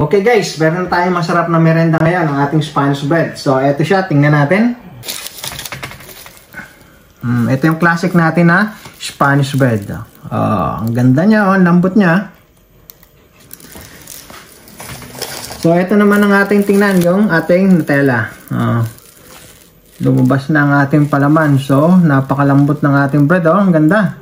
Okay guys, meron tayong masarap na merenda ngayon, ang ating Spanish bread. So, eto siya, tingnan natin. Ito yung classic natin na Spanish bread. Ang ganda niya, ang lambot niya. So, ito naman ang ating tingnan, yung ating Nutella. Lumabas na ang ating palaman. So, napakalambot ng ating bread. Ang ganda.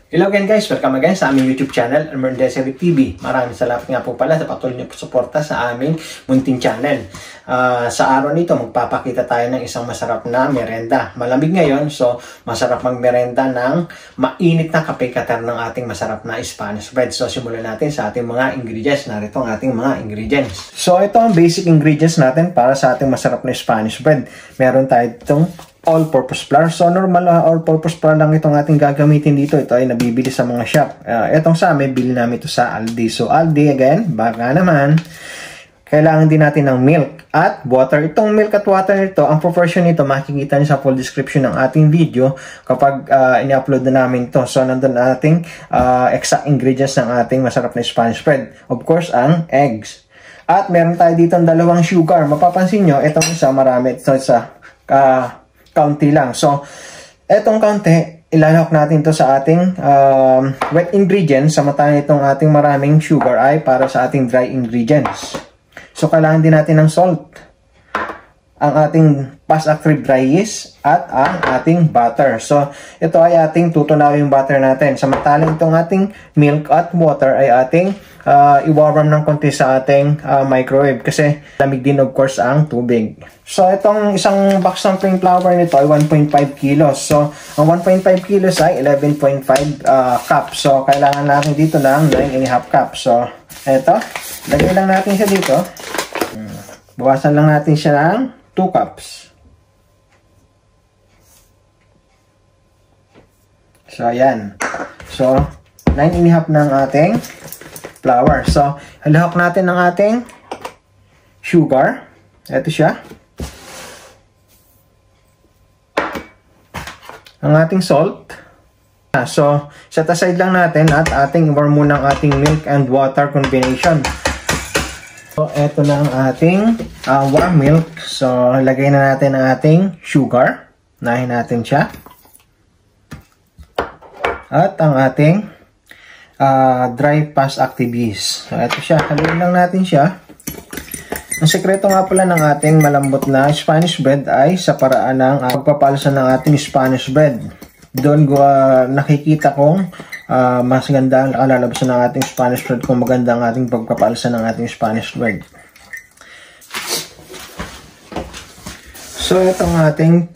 Hello again guys, welcome again sa aming YouTube channel, Emergency TV. Maraming salamat nga po pala sa patuloy niyo suporta sa aming munting channel. Sa araw nito, magpapakita tayo ng isang masarap na merenda. Malamig ngayon, so masarap magmerenda ng mainit na kape-katar ng ating masarap na Spanish bread. So simulan natin sa ating mga ingredients. Narito ang ating mga ingredients. So ito ang basic ingredients natin para sa ating masarap na Spanish bread. Meron tayo itong all-purpose flour. So, normal all-purpose flour lang itong ating gagamitin dito. Ito ay nabibili sa mga shop. Itong sa amin, bili namin ito sa Aldi. So, Aldi, again, baka naman, kailangan din natin ng milk at water. Itong milk at water nito, ang proportion nito, makikita niyo sa full description ng ating video kapag ini-upload na namin ito. So, nandun na ating exact ingredients ng ating masarap na Spanish bread. Of course, ang eggs. At meron tayo dito ng dalawang sugar. Mapapansin nyo, itong isa marami. Ito sa kaunti lang. So, etong kaunti, ilalahok natin to sa ating wet ingredients. Samantalang itong ating maraming sugar ay para sa ating dry ingredients. So, kailangan din natin ng salt, ang ating fast-active dry yeast, at ang ating butter. So, ito ay ating tutunawin yung butter natin. Samantalang itong ating milk at water ay ating i-warm ng konti sa ating microwave kasi lamig din of course ang tubig. So, itong isang box ng plain flour nito ay 1.5 kilos. So, ang 1.5 kilos ay 11.5 cups. So, kailangan natin dito ng 9.5 cups. So, eto, lagay lang natin siya dito. Bawasan lang natin siya ng 2 cups. So, ayan. So, 9.5 ng ating flour. So, halahok natin ng ating sugar. Ito siya. Ang ating salt. So, set aside lang natin at ating warm muna ang ating milk and water combination. So, ito na ang ating warm milk. So, lagay na natin ang ating sugar. Unahin natin siya. At ang ating dry fast-active yeast. So, ito siya. Haluin lang natin siya. Ang sekreto nga pala ng ating malambot na Spanish bread ay sa paraan ng pagpapalsa ng ating Spanish bread. Doon nakikita kong mas ganda ang kalalabas ng ating Spanish bread kung maganda ang ating pagpapalsa ng ating Spanish bread. So, itong ating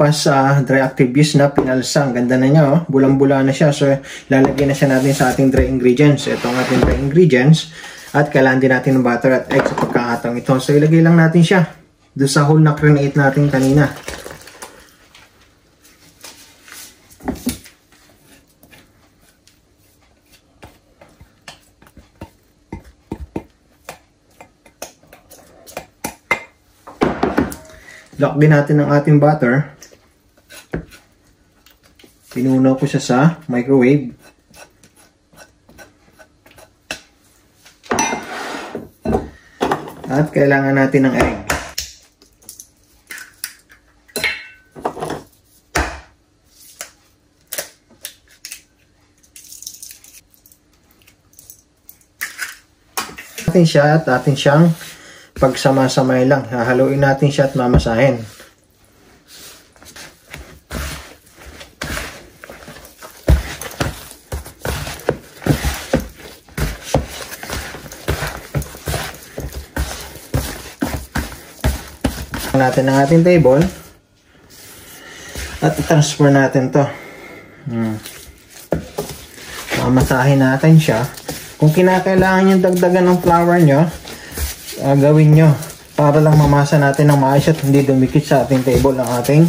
dry active yeast na pinalsa. Ang ganda na niya, oh. Bulang-bula na siya. So, lalagyan na siya natin sa ating dry ingredients. Ito ang ating dry ingredients. At kailangan din natin ng butter at egg sa pagkakataong ito. So, ilagay lang natin siya doon sa hole na create natin kanina. Lock din natin ang ating butter. Pinunaw ko siya sa microwave. At kailangan natin ng egg. Atin siya at atin siyang pagsama-samay lang. Hahaluin natin siya at mamasahin. Natin ang ating table at i-transfer natin to. Mamasahin natin siya. Kung kinakailangan yung dagdagan ng flour nyo, gawin nyo para lang mamasa natin ng maayos at hindi dumikit sa ating table ang ating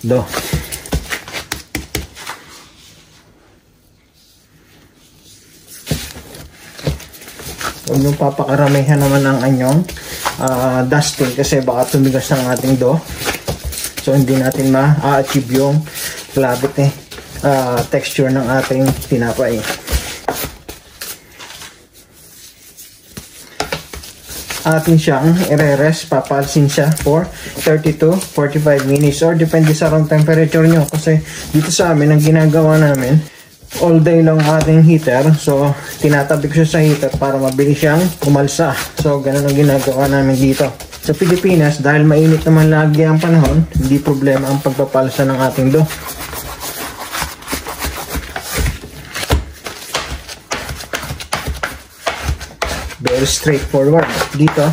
dough. Huwag nyo papakaramihan naman ang anyong dusting kasi baka tumigas ang ating dough. So hindi natin ma-achieve yung texture ng ating tinapay. Atin siyang i-rest, papalsin siya for 30 to 45 minutes or depende sa room temperature nyo, kasi dito sa amin ang ginagawa namin all day lang ating heater, so tinatabi ko siya sa heater para mabilis siyang umalsa. So ganun ang ginagawa namin dito sa Pilipinas. Dahil mainit naman lagi ang panahon, hindi problema ang pagpapalsa ng ating dough. Very straightforward. Dito,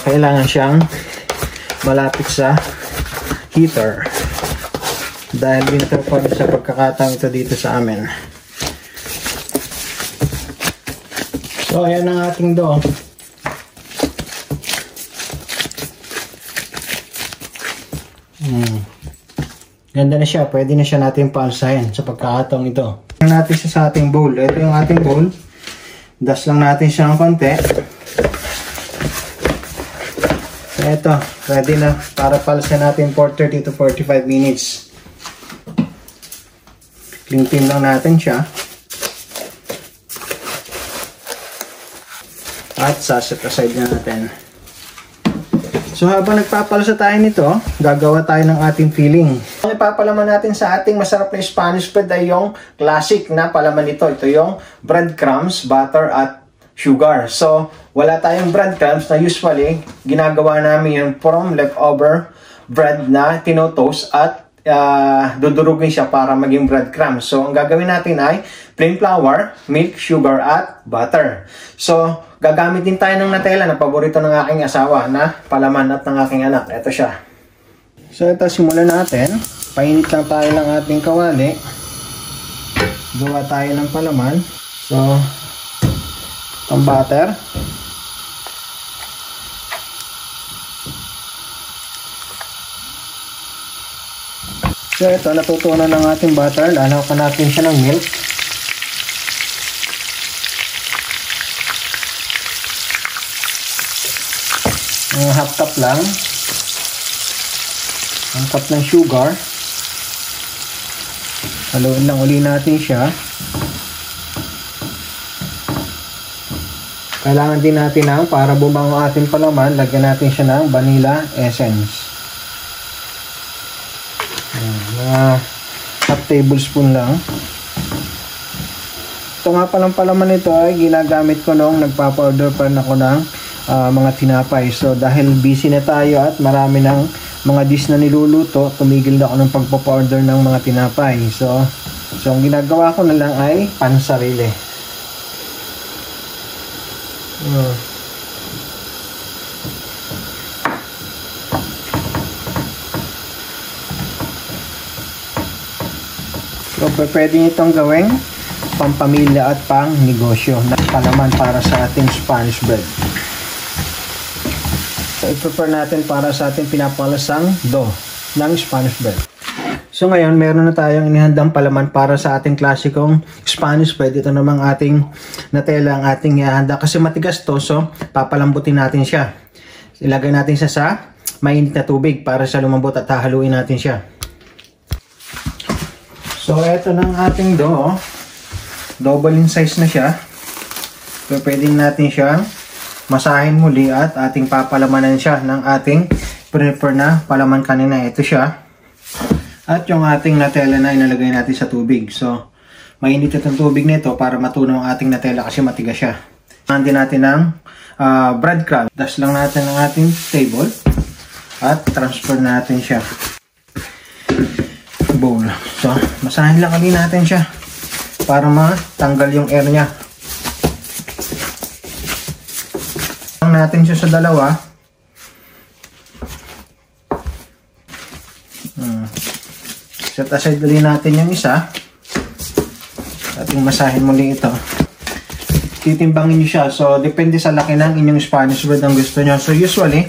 kailangan siyang malapit sa heater. Dahil winter pa sa pagkakataon ito dito sa amin. So, ayan ang ating dough. Ganda na siya. Pwede na siya natin paalsahin sa pagkakataon ito. Tingnan natin siya sa ating bowl. Ito yung ating bowl. Das lang natin siya ng konti. So, ito. Ready na para paalsahin natin for 30 to 45 minutes. Clean lang natin siya. At saset aside na natin. So habang nagpapalsa tayo nito, gagawa tayo ng ating filling. Ang ipapalaman natin sa ating masarap na Spanish bread ay yung classic na palaman nito. Ito yung breadcrumbs, butter at sugar. So wala tayong breadcrumbs na usually ginagawa namin yun from leftover bread na tinotoast at dudurugin siya para maging breadcrumbs. So ang gagawin natin ay plain flour, milk, sugar at butter. So gagamit din tayo ng Nutella na paborito ng aking asawa na palaman at ng aking anak. Ito siya. So ito, simulan natin. Painit lang tayo ng ating kawali. Gawa tayo ng palaman. So ang butter. So ito, natutunan ng ating butter. Lalawakan natin siya ng milk. Half cup lang. 1 cup ng sugar. Haluin lang uli natin siya. Kailangan din natin para bumango ating palaman, lagyan natin siya ng vanilla essence. Mga half tablespoon lang. Ito nga palang palaman nito ay ginagamit ko noong nagpapa-order pa ako ng mga tinapay. So dahil busy na tayo at marami ng mga dish na niluluto, tumigil na ako ng pagpapa-order ng mga tinapay. So ang ginagawa ko na lang ay pansarili. So pwede itong gawing pampamilya at pang negosyo na palaman para sa ating Spanish bread. So, i-prepare natin para sa ating pinapalasang dough ng Spanish bread. So, ngayon, meron na tayong inihandang palaman para sa ating klasikong Spanish bread. Ito namang ating Nutella ang ating ihahanda kasi matigas to. So, papalambutin natin siya. Ilagay natin siya sa mainit na tubig para sa lumambot at hahaluin natin siya. So, ito ng ating dough. Double in size na siya. So, pwede natin siyang masahin muli at ating papalamanan siya ng ating prepare na palaman kanina. Ito siya. At yung ating Nutella na inalagay natin sa tubig. So, mainit itong tubig nito para matunaw ang ating Nutella kasi matigas siya. Handi natin ng breadcrumb. Das lang natin ang ating table at transfer natin siya. Bowl. So, masahin lang kami natin siya para matanggal yung air niya. Natin siya sa dalawa. Set aside ulit natin yung isa. Ating masahin muli ito. Titimbangin nyo siya. So, depende sa laki ng inyong Spanish bread ang gusto nyo. So, usually,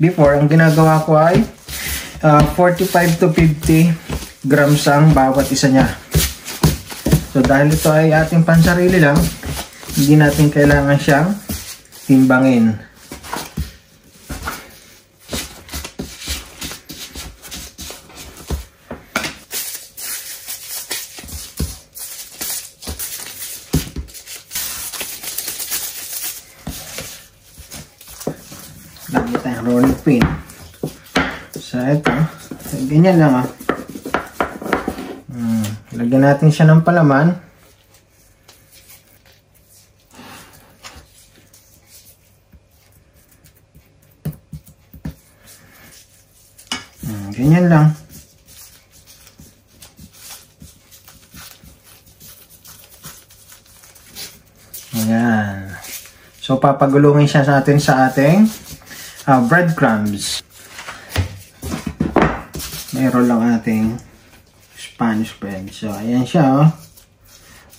before, ang ginagawa ko ay 45 to 50 grams ang bawat isa niya. So, dahil ito ay ating pansarili lang, hindi natin kailangan siyang timbangin. Lagi tayong rolling pin. So, ito. Ganyan lang, lagyan natin siya ng palaman. Ganyan lang. Ayan. So, papagulungin siya sa ating breadcrumbs. Mayroon lang ating Spanish bread. So, ayan siya,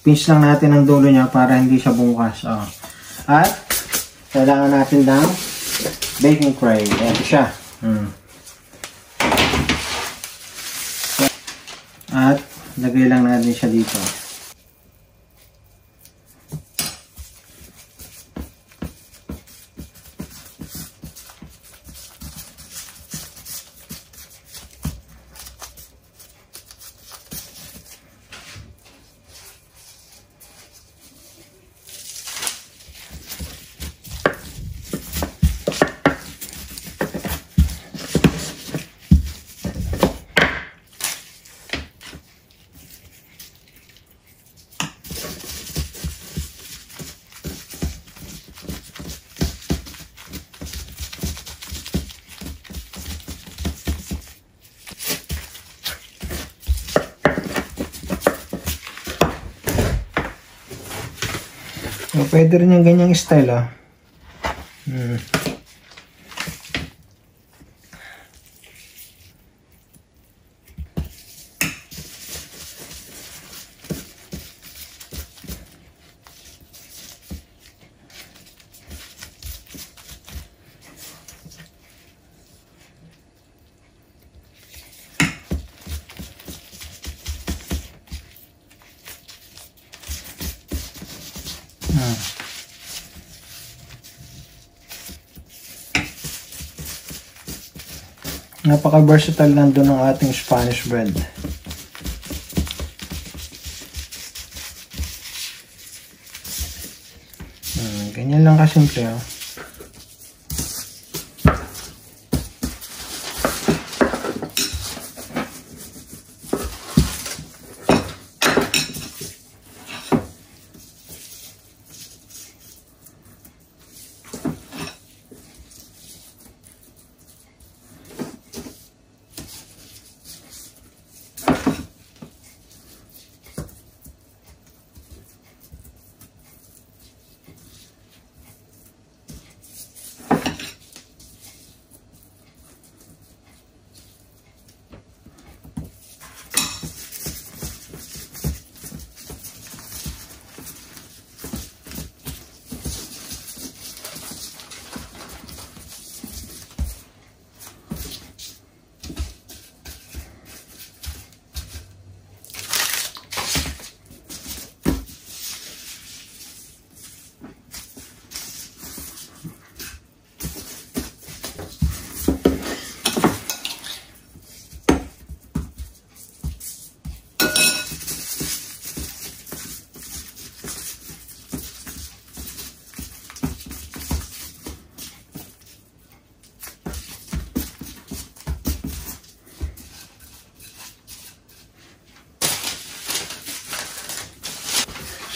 pinch lang natin ang dulo niya para hindi siya bumukas. At, kailangan natin ng baking tray. Ayan siya. At, lagay lang natin siya dito. So, pwede rin yung ganyang style, Napaka-versatile nandun ng ating Spanish bread. Ganyan lang kasimple,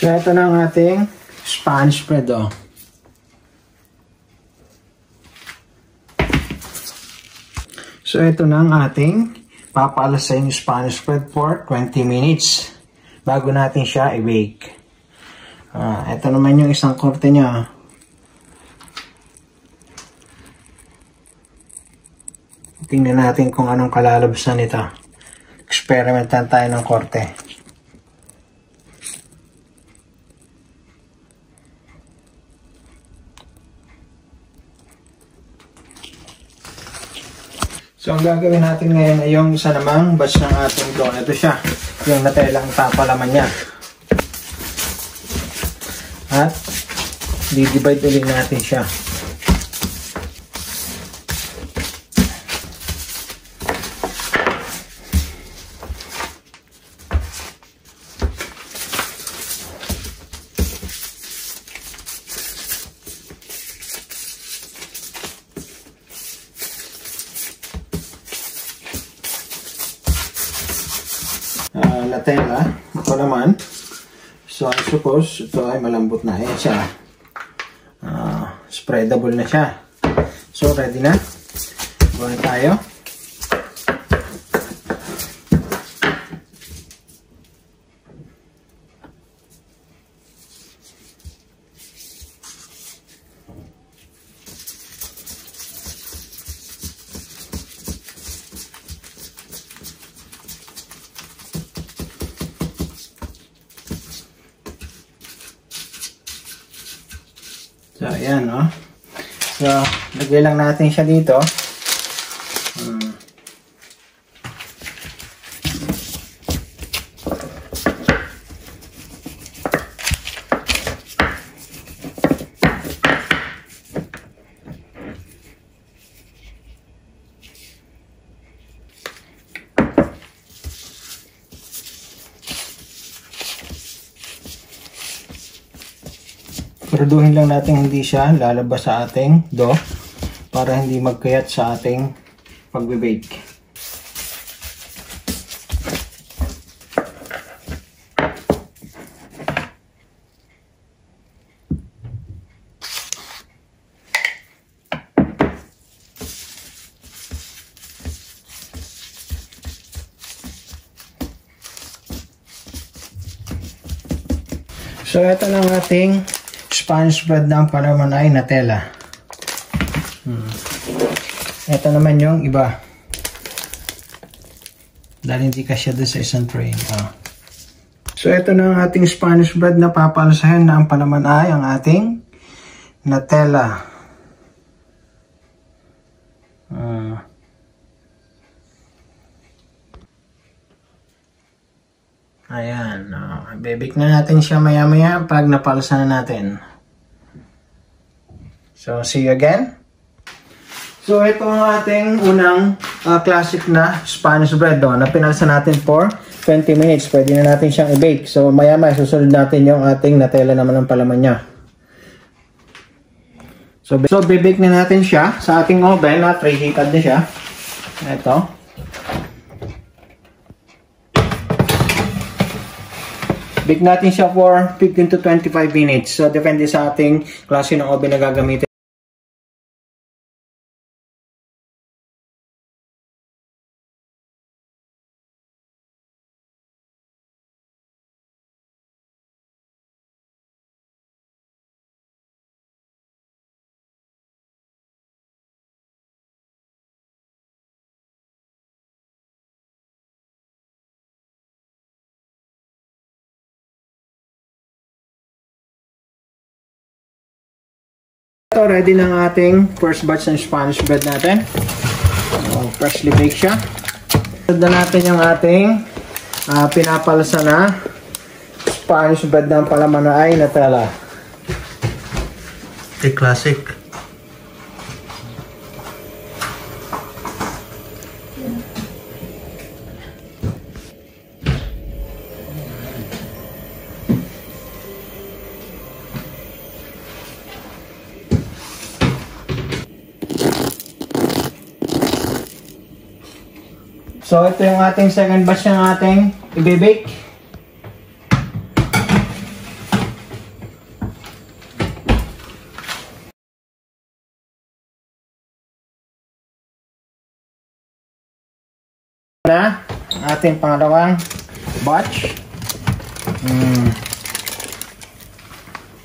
So, ito na ang ating Spanish bread, So, ito na ang ating papaalasin yung Spanish bread for 20 minutes bago natin siya i-bake. Ito naman yung isang korte niya. Tingnan natin kung anong kalalabsan nito. Experimentan tayo ng korte. So, ang gagawin natin ngayon ay yung isa namang batch ng ating dough. Ito siya, yung natelang tapalaman niya. At, di-divide ulit natin siya. Nutella. Ito naman. So, I suppose, ito ay malambot na. Ayan siya. Spreadable na siya. So, ready na. Buhay tayo. So, ayan, no? So, lagay lang natin siya dito. Siguraduhin lang natin hindi siya lalabas sa ating dough para hindi magkayat sa ating pagbe-bake. So ito na ang ating Spanish bread na ang palaman ay Nutella. Ito naman yung iba. Dahil hindi kasya doon sa isang tray. So ito na ang ating Spanish bread na papalasahin na ang palaman ay ang ating Nutella. Ayan. Bebake na natin siya maya-maya pag napalasan na natin. So, see you again. So, ito ang ating unang classic na Spanish bread na pinalsa natin for 20 minutes. Pwede na natin siyang i-bake. So, maya-maya susunod natin yung ating Nutella naman ang palaman niya. So, bibake na natin siya sa ating oven na preheated na siya. Ito. Bake natin siya for 15 to 25 minutes. So, depende sa ating klase ng oven na gagamitin. Ito, ready na ang ating first batch ng Spanish bread natin. So, freshly baked siya. Sunod na natin yung ating pinapalasa na Spanish bread na ang palaman na ay Nutella. The classic. So, ito yung ating second batch ng ating i-bake. Na ating pangalawang batch.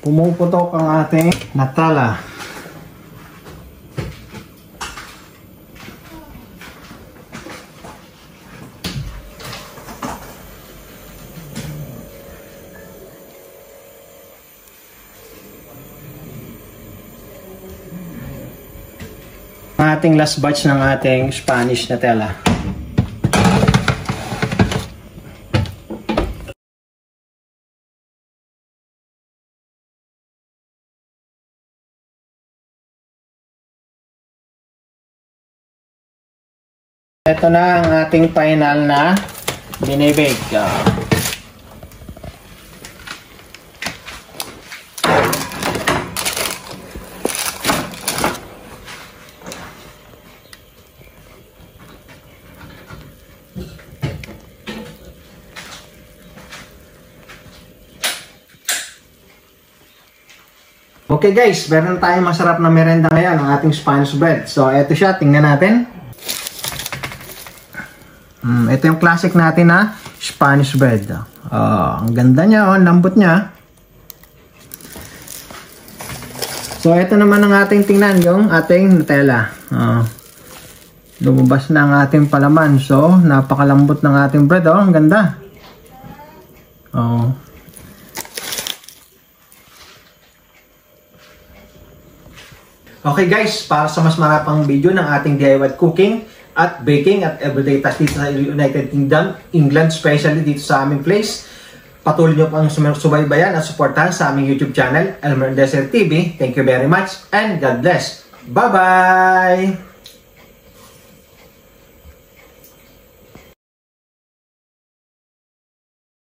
Pumuputok ang ating Nutella. Ating last batch ng ating Spanish Nutella. Ito na ang ating final na binibake. Okay guys, meron tayong masarap na merenda ngayon, ang ating Spanish bread. So, eto siya, tingnan natin. Ito yung classic natin na Spanish bread. Ang ganda niya, ang lambot niya. So, ito naman ang ating tingnan, yung ating Nutella. Lumabas na ang ating palaman. So, napakalambot ng ating bread. Ang ganda. Okay guys, para sa mas marapang video ng ating DIY cooking at baking at everyday tasks dito sa United Kingdom, England, especially dito sa aming place, patuloy nyo pang subaybayan at suportahan sa aming YouTube channel, Elmer Desert TV. Thank you very much and God bless. Bye-bye!